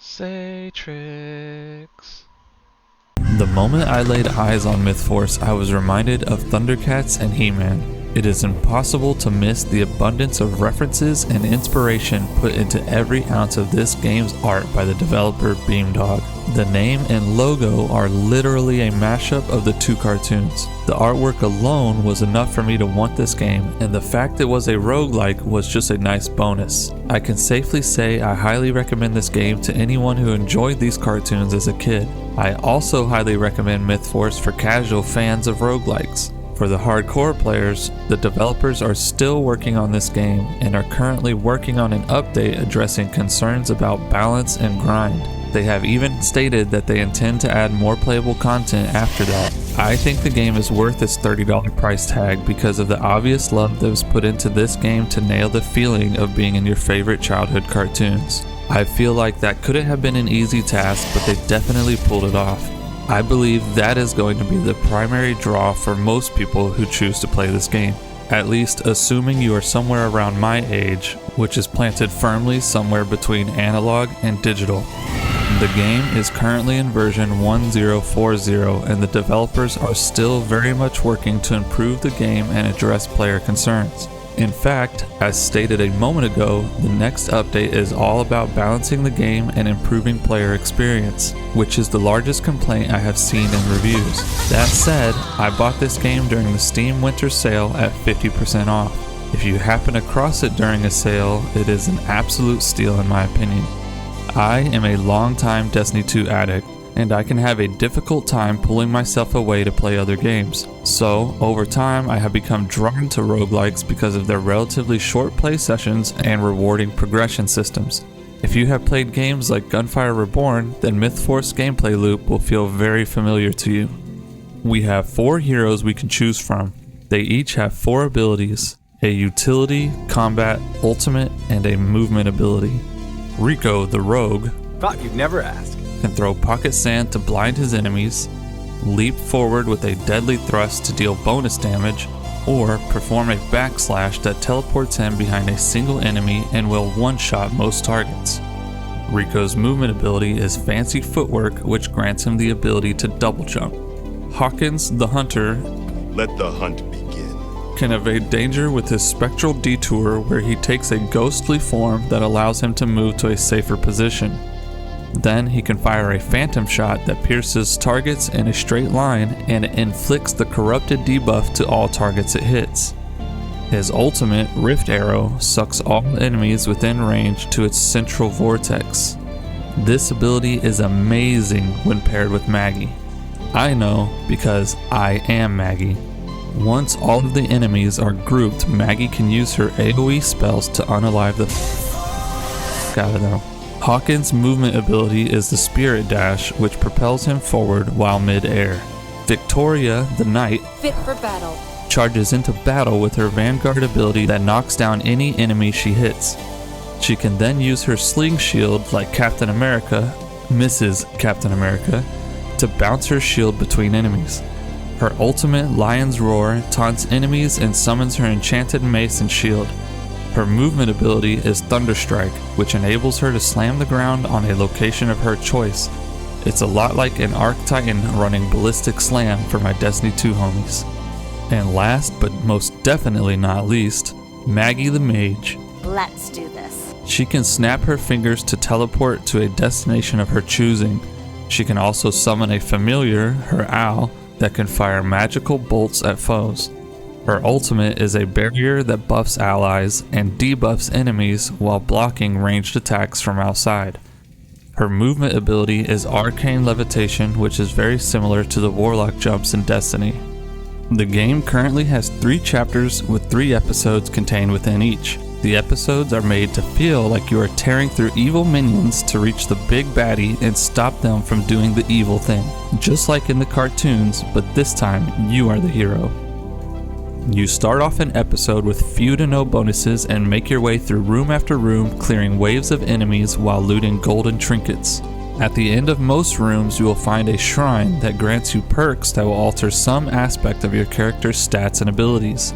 Say tricks. The moment I laid eyes on Mythforce, I was reminded of Thundercats and He-Man. It is impossible to miss the abundance of references and inspiration put into every ounce of this game's art by the developer Beamdog. The name and logo are literally a mashup of the two cartoons. The artwork alone was enough for me to want this game, and the fact it was a roguelike was just a nice bonus. I can safely say I highly recommend this game to anyone who enjoyed these cartoons as a kid. I also highly recommend Mythforce for casual fans of roguelikes. For the hardcore players, the developers are still working on this game and are currently working on an update addressing concerns about balance and grind. They have even stated that they intend to add more playable content after that. I think the game is worth its $30 price tag because of the obvious love that was put into this game to nail the feeling of being in your favorite childhood cartoons. I feel like that couldn't have been an easy task, but they definitely pulled it off. I believe that is going to be the primary draw for most people who choose to play this game. At least assuming you are somewhere around my age, which is planted firmly somewhere between analog and digital. The game is currently in version 1040 and the developers are still very much working to improve the game and address player concerns. In fact, as stated a moment ago, the next update is all about balancing the game and improving player experience, which is the largest complaint I have seen in reviews. That said, I bought this game during the Steam Winter Sale at 50% off. If you happen across it during a sale, it is an absolute steal in my opinion. I am a longtime Destiny 2 addict, and I can have a difficult time pulling myself away to play other games. So, over time, I have become drawn to roguelikes because of their relatively short play sessions and rewarding progression systems. If you have played games like Gunfire Reborn, then Mythforce gameplay loop will feel very familiar to you. We have 4 heroes we can choose from. They each have 4 abilities: a utility, combat, ultimate, and a movement ability. Rico, the rogue, Thought you'd never ask. can throw pocket sand to blind his enemies, leap forward with a deadly thrust to deal bonus damage, or perform a backslash that teleports him behind a single enemy and will one-shot most targets. Rico's movement ability is fancy footwork, which grants him the ability to double jump. Hawkins, the hunter, Let the hunt begin. can evade danger with his spectral detour, where he takes a ghostly form that allows him to move to a safer position. Then he can fire a phantom shot that pierces targets in a straight line and inflicts the corrupted debuff to all targets it hits. His ultimate, Rift Arrow, sucks all enemies within range to its central vortex. This ability is amazing when paired with Maggie. I know because I am Maggie. Once all of the enemies are grouped, Maggie can use her AoE spells to unalive the f*** out of them. Hawkins' movement ability is the Spirit Dash, which propels him forward while mid-air. Victoria, the Knight, Fit for battle. charges into battle with her Vanguard ability that knocks down any enemy she hits. She can then use her Sling Shield like Captain America, Mrs. Captain America, to bounce her shield between enemies. Her ultimate, Lion's Roar, taunts enemies and summons her enchanted mace and shield. Her movement ability is Thunderstrike, which enables her to slam the ground on a location of her choice. It's a lot like an Arc Titan running Ballistic Slam for my Destiny 2 homies. And last but most definitely not least, Maggie the Mage. Let's do this. She can snap her fingers to teleport to a destination of her choosing. She can also summon a familiar, her Owl, that can fire magical bolts at foes. Her ultimate is a barrier that buffs allies and debuffs enemies while blocking ranged attacks from outside. Her movement ability is Arcane Levitation, which is very similar to the Warlock jumps in Destiny. The game currently has 3 chapters with 3 episodes contained within each. The episodes are made to feel like you are tearing through evil minions to reach the big baddie and stop them from doing the evil thing. Just like in the cartoons, but this time you are the hero. You start off an episode with few to no bonuses and make your way through room after room, clearing waves of enemies while looting golden trinkets. At the end of most rooms, you will find a shrine that grants you perks that will alter some aspect of your character's stats and abilities.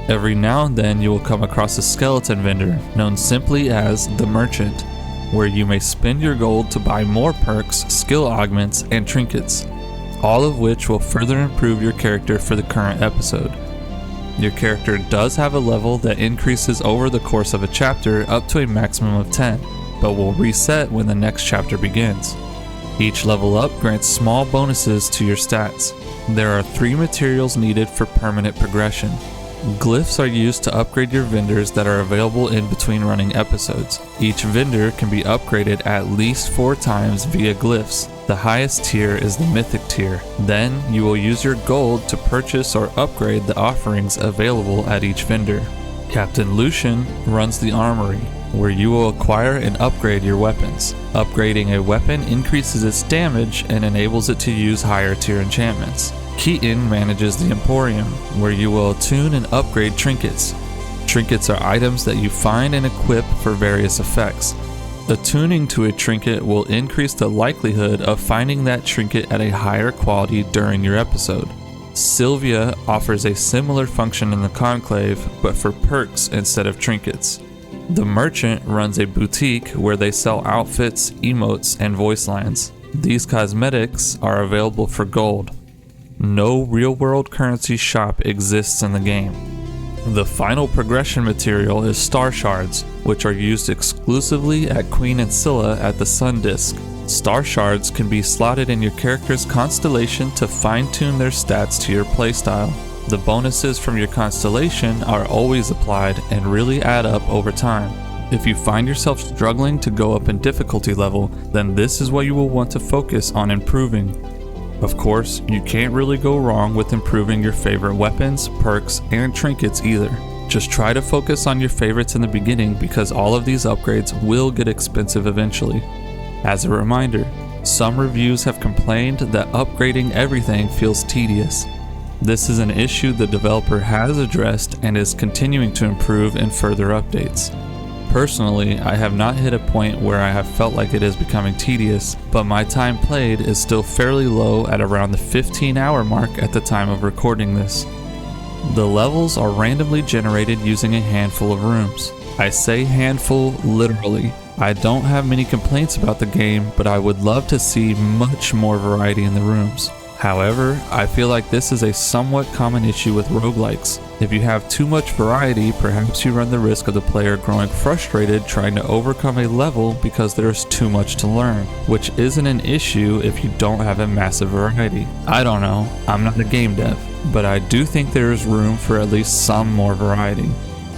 Every now and then you will come across a skeleton vendor, known simply as the Merchant. where you may spend your gold to buy more perks, skill augments, and trinkets, all of which will further improve your character for the current episode. Your character does have a level that increases over the course of a chapter up to a maximum of 10, but will reset when the next chapter begins. Each level up grants small bonuses to your stats. There are 3 materials needed for permanent progression. Glyphs are used to upgrade your vendors that are available in between running episodes. Each vendor can be upgraded at least 4 times via glyphs. The highest tier is the mythic tier. Then you will use your gold to purchase or upgrade the offerings available at each vendor. Captain Lucian runs the armory, where you will acquire and upgrade your weapons. Upgrading a weapon increases its damage and enables it to use higher tier enchantments. Keaton manages the Emporium, where you will attune and upgrade trinkets. Trinkets are items that you find and equip for various effects. Attuning to a trinket will increase the likelihood of finding that trinket at a higher quality during your episode. Sylvia offers a similar function in the Conclave, but for perks instead of trinkets. The Merchant runs a boutique where they sell outfits, emotes, and voice lines. These cosmetics are available for gold. No real-world currency shop exists in the game. The final progression material is Star Shards, which are used exclusively at Queen and Scylla at the Sun Disk. Star Shards can be slotted in your character's constellation to fine-tune their stats to your playstyle. The bonuses from your constellation are always applied and really add up over time. If you find yourself struggling to go up in difficulty level, then this is what you will want to focus on improving. Of course, you can't really go wrong with improving your favorite weapons, perks, and trinkets either. Just try to focus on your favorites in the beginning because all of these upgrades will get expensive eventually. As a reminder, some reviews have complained that upgrading everything feels tedious. This is an issue the developer has addressed and is continuing to improve in further updates. Personally, I have not hit a point where I have felt like it is becoming tedious, but my time played is still fairly low at around the 15-hour mark at the time of recording this. The levels are randomly generated using a handful of rooms. I say handful literally. I don't have many complaints about the game, but I would love to see much more variety in the rooms. However, I feel like this is a somewhat common issue with roguelikes. If you have too much variety, perhaps you run the risk of the player growing frustrated trying to overcome a level because there's too much to learn, which isn't an issue if you don't have a massive variety. I don't know, I'm not a game dev, but I do think there is room for at least some more variety.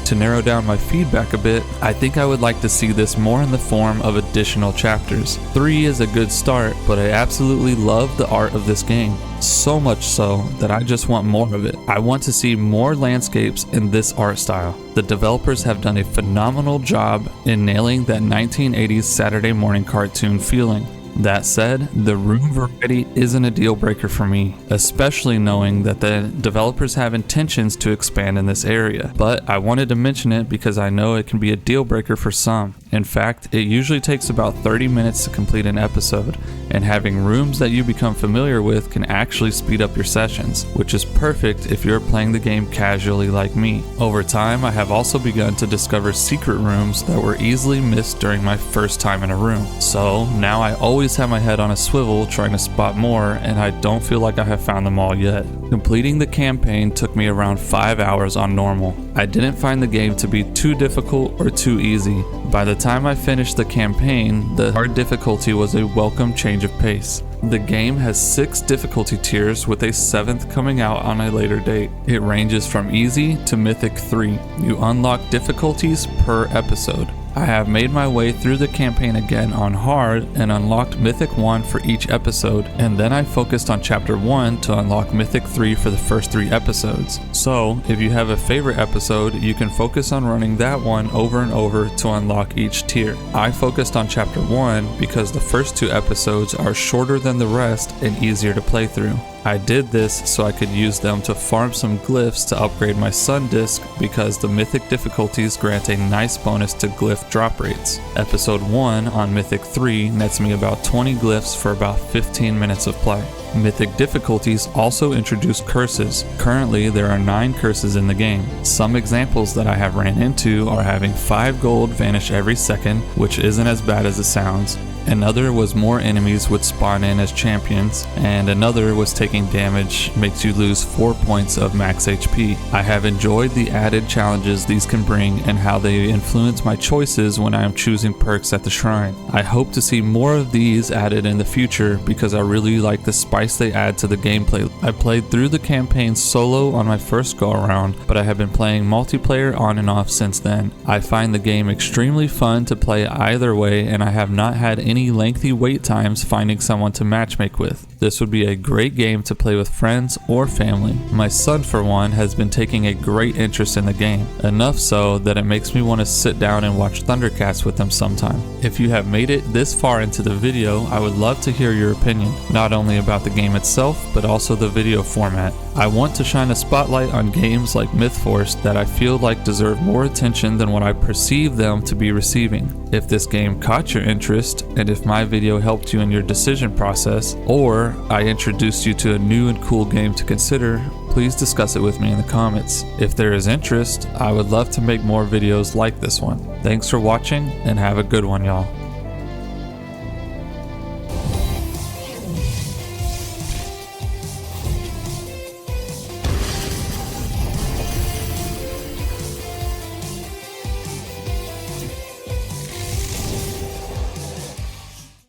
To narrow down my feedback a bit, I think I would like to see this more in the form of additional chapters. 3 is a good start, but I absolutely love the art of this game. So much so that I just want more of it. I want to see more landscapes in this art style. The developers have done a phenomenal job in nailing that 1980s Saturday morning cartoon feeling. That said, the room variety isn't a deal breaker for me, especially knowing that the developers have intentions to expand in this area. But I wanted to mention it because I know it can be a deal breaker for some. In fact, it usually takes about 30 minutes to complete an episode, and having rooms that you become familiar with can actually speed up your sessions, which is perfect if you're playing the game casually like me. Over time, I have also begun to discover secret rooms that were easily missed during my first time in a room. So now I always have my head on a swivel trying to spot more, and I don't feel like I have found them all yet. Completing the campaign took me around 5 hours on normal. I didn't find the game to be too difficult or too easy. By the time I finished the campaign, the hard difficulty was a welcome change of pace. The game has 6 difficulty tiers with a 7th coming out on a later date. It ranges from easy to Mythic 3. You unlock difficulties per episode. I have made my way through the campaign again on hard and unlocked Mythic 1 for each episode, and then I focused on Chapter 1 to unlock Mythic 3 for the first 3 episodes. So, if you have a favorite episode, you can focus on running that one over and over to unlock each tier. I focused on Chapter 1 because the first 2 episodes are shorter than the rest and easier to play through. I did this so I could use them to farm some glyphs to upgrade my Sun Disk because the Mythic difficulties grant a nice bonus to glyph drop rates. Episode 1 on Mythic 3 nets me about 20 glyphs for about 15 minutes of play. Mythic difficulties also introduce curses. Currently, there are 9 curses in the game. Some examples that I have ran into are having 5 gold vanish every second, which isn't as bad as it sounds. Another was more enemies would spawn in as champions, and another was taking damage makes you lose 4 points of max HP. I have enjoyed the added challenges these can bring and how they influence my choices when I am choosing perks at the shrine. I hope to see more of these added in the future because I really like the spice they add to the gameplay. I played through the campaign solo on my first go around, but I have been playing multiplayer on and off since then. I find the game extremely fun to play either way, and I have not had any lengthy wait times finding someone to matchmake with. This would be a great game to play with friends or family. My son, for one, has been taking a great interest in the game, enough so that it makes me want to sit down and watch Thundercats with him sometime. If you have made it this far into the video, I would love to hear your opinion, not only about the game itself, but also the video format. I want to shine a spotlight on games like Mythforce that I feel like deserve more attention than what I perceive them to be receiving. If this game caught your interest, and if my video helped you in your decision process, or I introduced you to a new and cool game to consider, please discuss it with me in the comments. If there is interest, I would love to make more videos like this one. Thanks for watching, and have a good one, y'all.